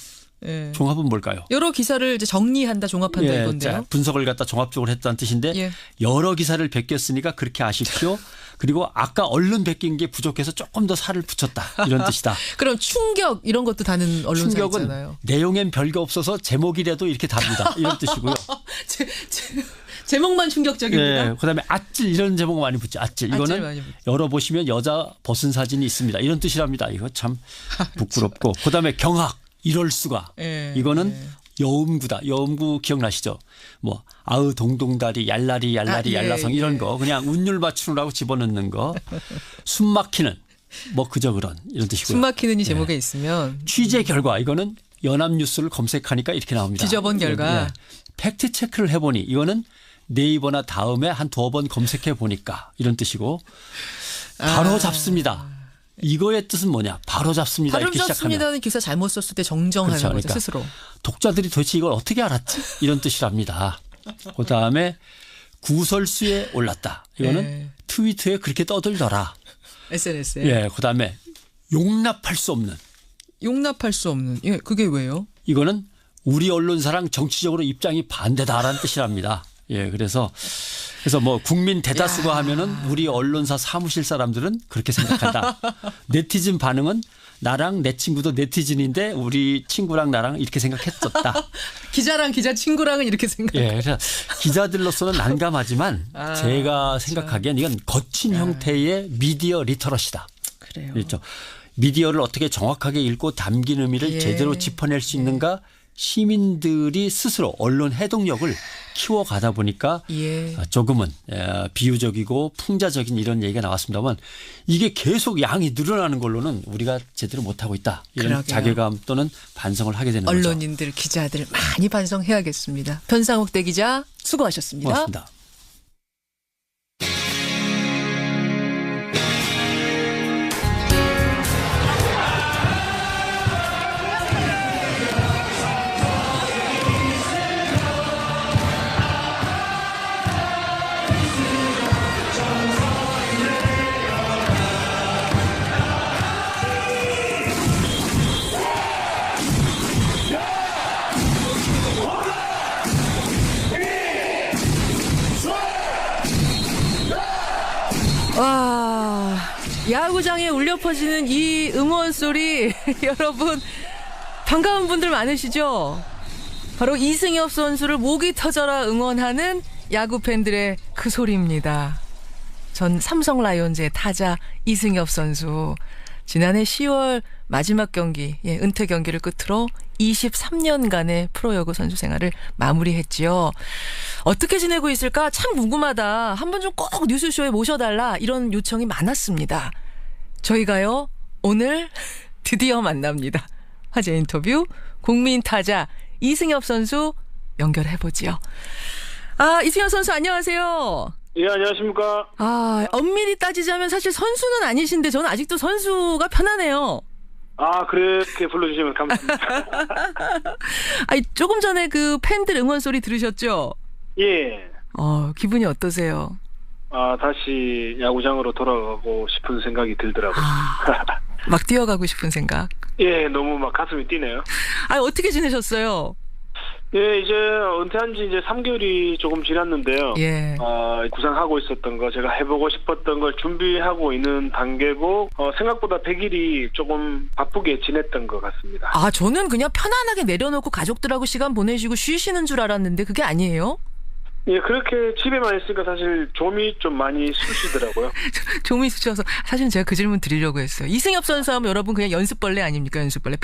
종합은 뭘까요? 여러 기사를 이제 정리한다, 종합한다 이건데요. 분석을 갖다 종합적으로 했다는 뜻인데 여러 기사를 베꼈으니까 그렇게 아십시오. 그리고 아까 얼른 베낀 게 부족해서 조금 더 살을 붙였다. 이런 뜻이다. 그럼 충격 이런 것도 다는 언론사 충격은 있잖아요. 내용엔 별거 없어서 제목이라도 이렇게 답니다. 이런 뜻이고요. 제목만 충격적입니다. 그다음에 아찔 이런 제목 많이 붙죠. 아찔. 이거는 열어보시면 여자 벗은 사진이 있습니다. 이런 뜻이랍니다. 이거 참 부끄럽고. 그다음에 경악. 이럴 수가. 이거는 여음구다. 여음구 기억나시죠? 뭐 아으 동동다리 얄라리 얄라성 이런 거 그냥 운율 맞추느라고 집어넣는 거. 숨막히는 뭐 그저 그런 이런 뜻이고요. 숨 막히는 이 제목에 있으면 취재 결과 이거는 연합뉴스를 검색하니까 이렇게 나옵니다. 뒤져본 결과 팩트 체크를 해보니 이거는 네이버나 다음에 한 2번 검색해 보니까 이런 뜻이고 바로 잡습니다. 이거의 뜻은 뭐냐? 바로 잡습니다. 바로 이렇게 잡습니다는 시작하면. 기사 잘못 썼을 때 정정하는 그렇죠. 거죠. 그러니까 스스로. 독자들이 도대체 이걸 어떻게 알았지? 이런 뜻이랍니다. 그다음에 구설수에 올랐다. 이거는 트위터에 그렇게 떠들더라. SNS에. 예, 그다음에 용납할 수 없는. 용납할 수 없는. 예, 그게 왜요? 이거는 우리 언론사랑 정치적으로 입장이 반대다라는 뜻이랍니다. 예, 그래서 뭐 국민 대다수가 하면은 우리 언론사 사무실 사람들은 그렇게 생각한다. 네티즌 반응은 나랑 내 친구도 네티즌인데 우리 친구랑 나랑 이렇게 생각했었다. 기자랑 기자 친구랑은 이렇게 생각. 예, 그래서 기자들로서는 난감하지만 제가 생각하기엔 이건 거친 형태의 미디어 리터러시다. 그래요. 그렇죠. 미디어를 어떻게 정확하게 읽고 담긴 의미를 제대로 짚어낼 수 있는가 시민들이 스스로 언론 해독력을 키워가다 보니까 조금은 비유적이고 풍자적인 이런 얘기가 나왔습니다만 이게 계속 양이 늘어나는 걸로는 우리가 제대로 못하고 있다. 이런 그러게요. 자괴감 또는 반성을 하게 되는 거죠. 언론인들, 기자들 많이 반성해야겠습니다. 변상욱 대기자 수고하셨습니다. 고맙습니다. 와, 야구장에 울려 퍼지는 이 응원 소리 여러분 반가운 분들 많으시죠? 바로 이승엽 선수를 목이 터져라 응원하는 야구 팬들의 그 소리입니다. 전 삼성 라이온즈의 타자 이승엽 선수 지난해 10월 마지막 경기, 은퇴 경기를 끝으로 23년간의 프로야구 선수 생활을 마무리했지요. 어떻게 지내고 있을까 참 궁금하다. 한 번 좀 꼭 뉴스쇼에 모셔달라 이런 요청이 많았습니다. 저희가요 오늘 드디어 만납니다. 화제 인터뷰 국민 타자 이승엽 선수 연결해보지요. 이승엽 선수 안녕하세요. 예, 안녕하십니까. 엄밀히 따지자면 사실 선수는 아니신데 저는 아직도 선수가 편하네요. 그렇게 불러주시면 감사합니다. 조금 전에 그 팬들 응원 소리 들으셨죠? 예. 기분이 어떠세요? 다시 야구장으로 돌아가고 싶은 생각이 들더라고요. 막 뛰어가고 싶은 생각? 예, 너무 막 가슴이 뛰네요. 어떻게 지내셨어요? 예, 이제 은퇴한 지 이제 3개월이 조금 지났는데요. 예. 구상하고 있었던 거, 제가 해보고 싶었던 걸 준비하고 있는 단계고, 생각보다 100일이 조금 바쁘게 지냈던 것 같습니다. 저는 그냥 편안하게 내려놓고 가족들하고 시간 보내시고 쉬시는 줄 알았는데 그게 아니에요? 예, 그렇게 집에만 있으니까 사실 좀이 좀 많이 쑤시더라고요. 좀이 쑤셔서 사실은 제가 그 질문 드리려고 했어요. 이승엽 선수 하면 여러분 그냥 연습벌레 아닙니까? 연습벌레.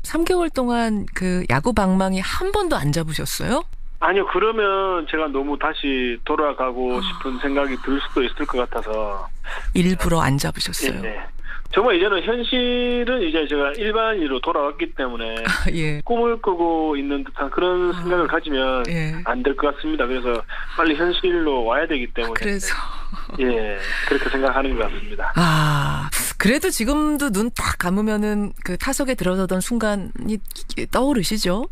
3개월 동안 그 야구 방망이 한 번도 안 잡으셨어요? 아니요. 그러면 제가 너무 다시 돌아가고 싶은 생각이 들 수도 있을 것 같아서 일부러 안 잡으셨어요. 네. 정말 이제는 현실은 이제 제가 일반인으로 돌아왔기 때문에 꿈을 꾸고 있는 듯한 그런 생각을 가지면 안 될 것 같습니다. 그래서 빨리 현실로 와야 되기 때문에 그래서 그렇게 생각하는 것 같습니다. 그래도 지금도 눈 딱 감으면은 그 타석에 들어서던 순간이 떠오르시죠?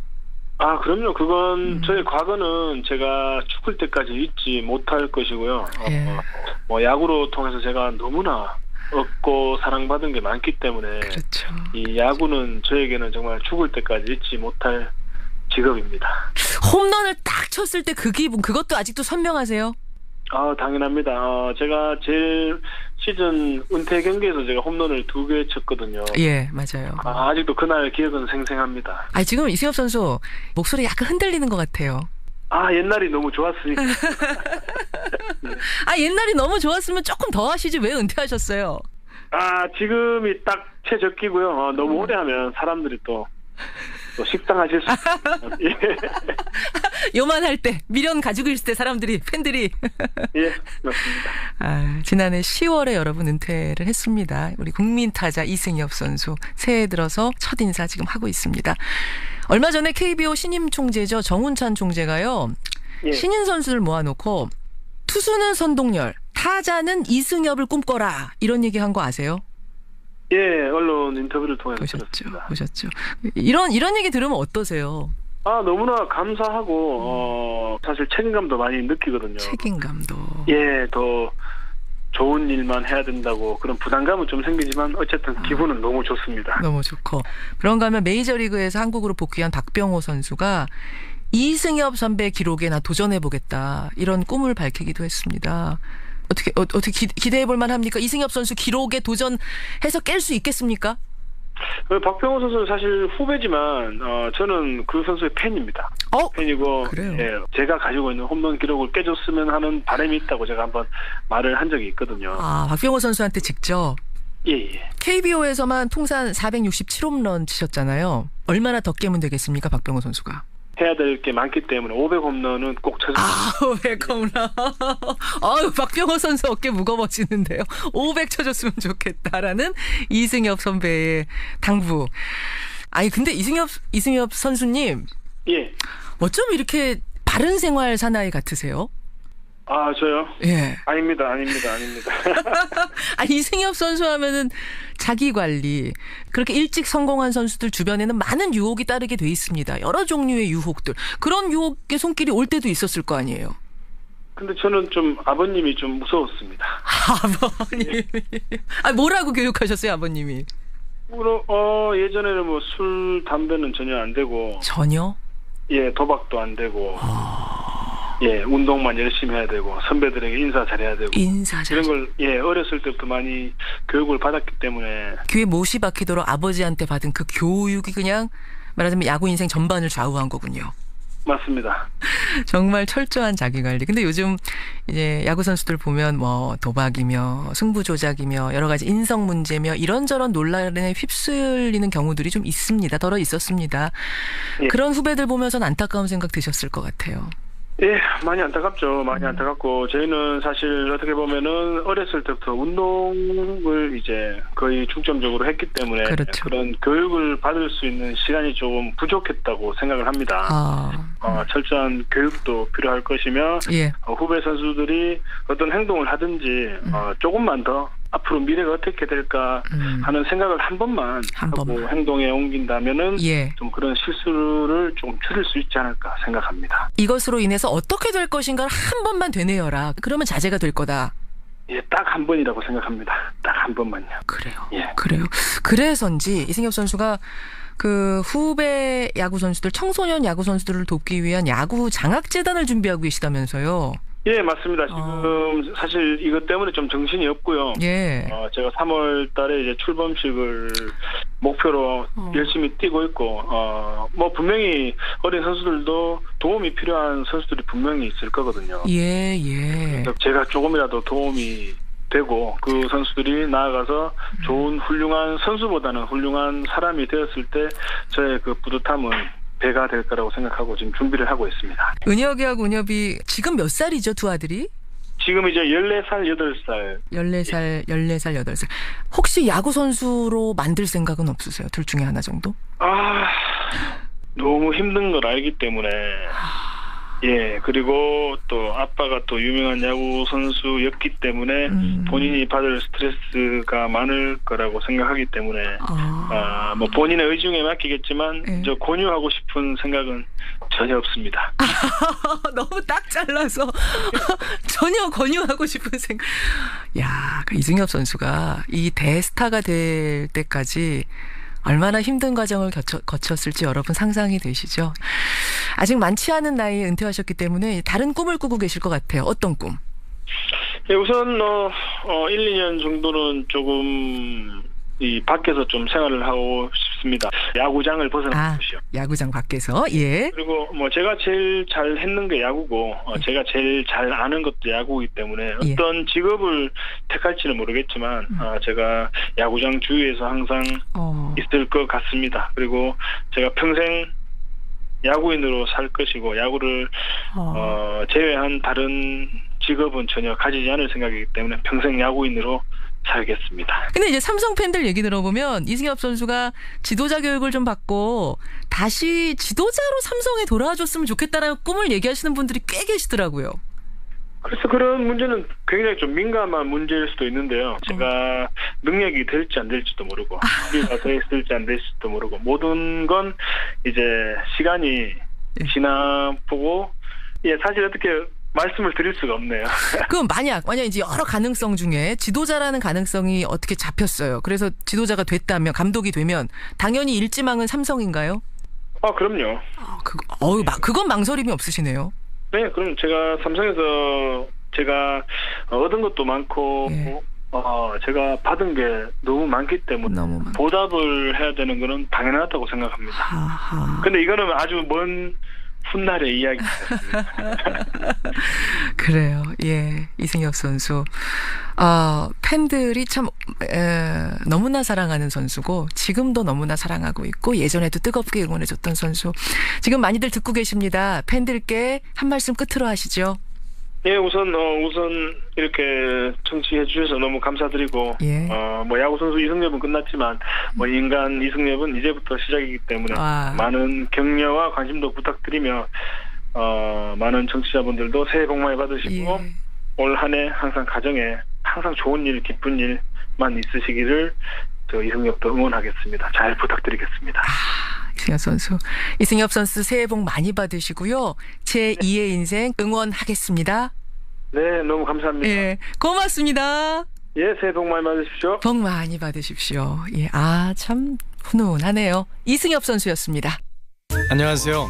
그럼요. 그건 저의 과거는 제가 죽을 때까지 잊지 못할 것이고요. 야구로 통해서 제가 너무나 얻고 사랑받은 게 많기 때문에 그렇죠. 이 야구는 저에게는 정말 죽을 때까지 잊지 못할 직업입니다. 홈런을 딱 쳤을 때 그 기분 그것도 아직도 선명하세요? 당연합니다. 제가 제일 시즌 은퇴 경기에서 제가 홈런을 2개 쳤거든요. 예, 맞아요. 아직도 그날 기억은 생생합니다. 지금 이승엽 선수 목소리 약간 흔들리는 것 같아요. 옛날이 너무 좋았으니까. 옛날이 너무 좋았으면 조금 더 하시지 왜 은퇴하셨어요? 지금이 딱 최적기고요. 너무 오래 하면 사람들이 또 또 식상하실 수 있습니다. 예. 요만할 때 미련 가지고 있을 때 사람들이 팬들이 예, 맞습니다. 지난해 10월에 여러분 은퇴를 했습니다. 우리 국민 타자 이승엽 선수 새해 들어서 첫 인사 지금 하고 있습니다. 얼마 전에 KBO 신임 총재죠. 정운찬 총재가요. 예. 신인 선수를 모아놓고 투수는 선동열, 타자는 이승엽을 꿈꿔라 이런 얘기한 거 아세요? 예, 언론 인터뷰를 통해서 보셨죠. 이런 얘기 들으면 어떠세요? 너무나 감사하고 사실 책임감도 많이 느끼거든요. 책임감도. 예, 더 좋은 일만 해야 된다고 그런 부담감은 좀 생기지만 어쨌든 기분은 너무 좋습니다. 너무 좋고. 그런가 하면 메이저리그에서 한국으로 복귀한 박병호 선수가 이승엽 선배 기록에 나 도전해보겠다 이런 꿈을 밝히기도 했습니다. 어떻게 기대해볼 만합니까? 이승엽 선수 기록에 도전해서 깰 수 있겠습니까? 박병호 선수는 사실 후배지만 저는 그 선수의 팬입니다. 팬이고 그래요? 예, 제가 가지고 있는 홈런 기록을 깨줬으면 하는 바람이 있다고 제가 한번 말을 한 적이 있거든요. 박병호 선수한테 직접? 예. KBO에서만 통산 467홈런 치셨잖아요. 얼마나 더 깨면 되겠습니까? 박병호 선수가. 해야 될 게 많기 때문에 500홈런은 꼭 쳐줬습니다. 500홈런. 박병호 선수 어깨 무거워지는데요. 500 쳐줬으면 좋겠다라는 이승엽 선배의 당부. 근데 이승엽 선수님. 예. 어쩜 이렇게 바른 생활 사나이 같으세요? 저요? 예. 아닙니다. 이승엽 선수 하면은 자기 관리. 그렇게 일찍 성공한 선수들 주변에는 많은 유혹이 따르게 돼 있습니다. 여러 종류의 유혹들. 그런 유혹의 손길이 올 때도 있었을 거 아니에요. 근데 저는 좀 아버님이 좀 무서웠습니다. 아버님이. 뭐라고 교육하셨어요, 아버님이? 예전에는 뭐 술, 담배는 전혀 안 되고. 전혀? 예, 도박도 안 되고. 예, 운동만 열심히 해야 되고 선배들에게 인사 잘해야 되고 이런 걸 어렸을 때부터 많이 교육을 받았기 때문에 귀에 못이 박히도록 아버지한테 받은 그 교육이 그냥 말하자면 야구 인생 전반을 좌우한 거군요. 맞습니다. 정말 철저한 자기관리. 근데 요즘 이제 야구 선수들 보면 뭐 도박이며 승부 조작이며 여러 가지 인성 문제며 이런저런 논란에 휩쓸리는 경우들이 좀 있습니다. 덜어 있었습니다. 예. 그런 후배들 보면서는 안타까운 생각 드셨을 것 같아요. 예, 많이 안타깝죠. 많이 안타깝고 저희는 사실 어떻게 보면은 어렸을 때부터 운동을 이제 거의 중점적으로 했기 때문에 그렇죠. 그런 교육을 받을 수 있는 시간이 조금 부족했다고 생각을 합니다. 철저한 교육도 필요할 것이며 예. 후배 선수들이 어떤 행동을 하든지 조금만 더 앞으로 미래가 어떻게 될까 하는 생각을 한 번만 하고 행동에 옮긴다면은 좀 그런 실수를 좀 줄일 수 있지 않을까 생각합니다. 이것으로 인해서 어떻게 될 것인가를 한 번만 되뇌어라. 그러면 자제가 될 거다. 예, 딱 한 번이라고 생각합니다. 딱 한 번만요. 그래요. 예. 그래요. 그래서인지 이승엽 선수가 그 후배 야구 선수들, 청소년 야구 선수들을 돕기 위한 야구 장학재단을 준비하고 계시다면서요. 예, 맞습니다. 지금 사실 이것 때문에 좀 정신이 없고요. 예. 제가 3월 달에 이제 출범식을 목표로 열심히 뛰고 있고, 뭐 분명히 어린 선수들도 도움이 필요한 선수들이 분명히 있을 거거든요. 예. 제가 조금이라도 도움이 되고 그 선수들이 나아가서 좋은 훌륭한 선수보다는 훌륭한 사람이 되었을 때 저의 그 뿌듯함은 배가 될 거라고 생각하고 지금 준비를 하고 있습니다. 은혁이하고 은엽이 지금 몇 살이죠, 두 아들이? 지금 이제 14살, 8살. 14살, 8살. 혹시 야구 선수로 만들 생각은 없으세요? 둘 중에 하나 정도? 너무 힘든 걸 알기 때문에. 예, 그리고 또 아빠가 또 유명한 야구 선수였기 때문에 본인이 받을 스트레스가 많을 거라고 생각하기 때문에 뭐 본인의 의중에 맡기겠지만 저 권유하고 싶은 생각은 전혀 없습니다. 너무 딱 잘라서 전혀 권유하고 싶은 생각. 야, 이승엽 선수가 이 대스타가 될 때까지 얼마나 힘든 과정을 거쳤을지 여러분 상상이 되시죠? 아직 많지 않은 나이에 은퇴하셨기 때문에 다른 꿈을 꾸고 계실 것 같아요. 어떤 꿈? 예, 우선 1, 2년 정도는 조금 이 밖에서 좀 생활을 하고 싶습니다. 야구장을 벗어나는 것이요. 야구장 밖에서. 예. 그리고 뭐 제가 제일 잘 했는 게 야구고 제가 제일 잘 아는 것도 야구이기 때문에 어떤 직업을 택할지는 모르겠지만 제가 야구장 주위에서 항상 있을 것 같습니다. 그리고 제가 평생 야구인으로 살 것이고 야구를 제외한 다른 직업은 전혀 가지지 않을 생각이기 때문에 평생 야구인으로 살겠습니다. 근데 이제 삼성 팬들 얘기 들어보면 이승엽 선수가 지도자 교육을 좀 받고 다시 지도자로 삼성에 돌아와줬으면 좋겠다라는 꿈을 얘기하시는 분들이 꽤 계시더라고요. 그래서 그런 문제는 굉장히 좀 민감한 문제일 수도 있는데요. 제가 능력이 될지 안 될지도 모르고 우리가 됐을지 안 될지도 모르고 모든 건 이제 시간이 지나보고 사실 어떻게 말씀을 드릴 수가 없네요. 그럼 만약 이제 여러 가능성 중에 지도자라는 가능성이 어떻게 잡혔어요. 그래서 지도자가 됐다면 감독이 되면 당연히 일지망은 삼성인가요? 그럼요. 그건 망설임이 없으시네요. 네, 그럼 제가 삼성에서 제가 얻은 것도 많고 제가 받은 게 너무 많기 때문에 보답을 해야 되는 거는 당연하다고 생각합니다. 근데 이거는 아주 먼 훗날의 이야기 같습니다. 그래요. 예, 이승엽 선수. 팬들이 참 너무나 사랑하는 선수고 지금도 너무나 사랑하고 있고 예전에도 뜨겁게 응원해줬던 선수. 지금 많이들 듣고 계십니다. 팬들께 한 말씀 끝으로 하시죠. 예, 우선 이렇게 청취해 주셔서 너무 감사드리고, 야구 선수 이승엽은 끝났지만, 인간 이승엽은 이제부터 시작이기 때문에 많은 격려와 관심도 부탁드리며, 많은 청취자분들도 새해 복 많이 받으시고, 올 한 해 항상 가정에 항상 좋은 일, 기쁜 일만 있으시기를 저 이승엽도 응원하겠습니다. 잘 부탁드리겠습니다. 이승엽 선수 새해 복 많이 받으시고요. 제2의 인생 응원하겠습니다. 네, 너무 감사합니다. 예, 고맙습니다. 예, 새해 복 많이 받으십시오. 복 많이 받으십시오. 예, 참 훈훈하네요. 이승엽 선수였습니다. 안녕하세요.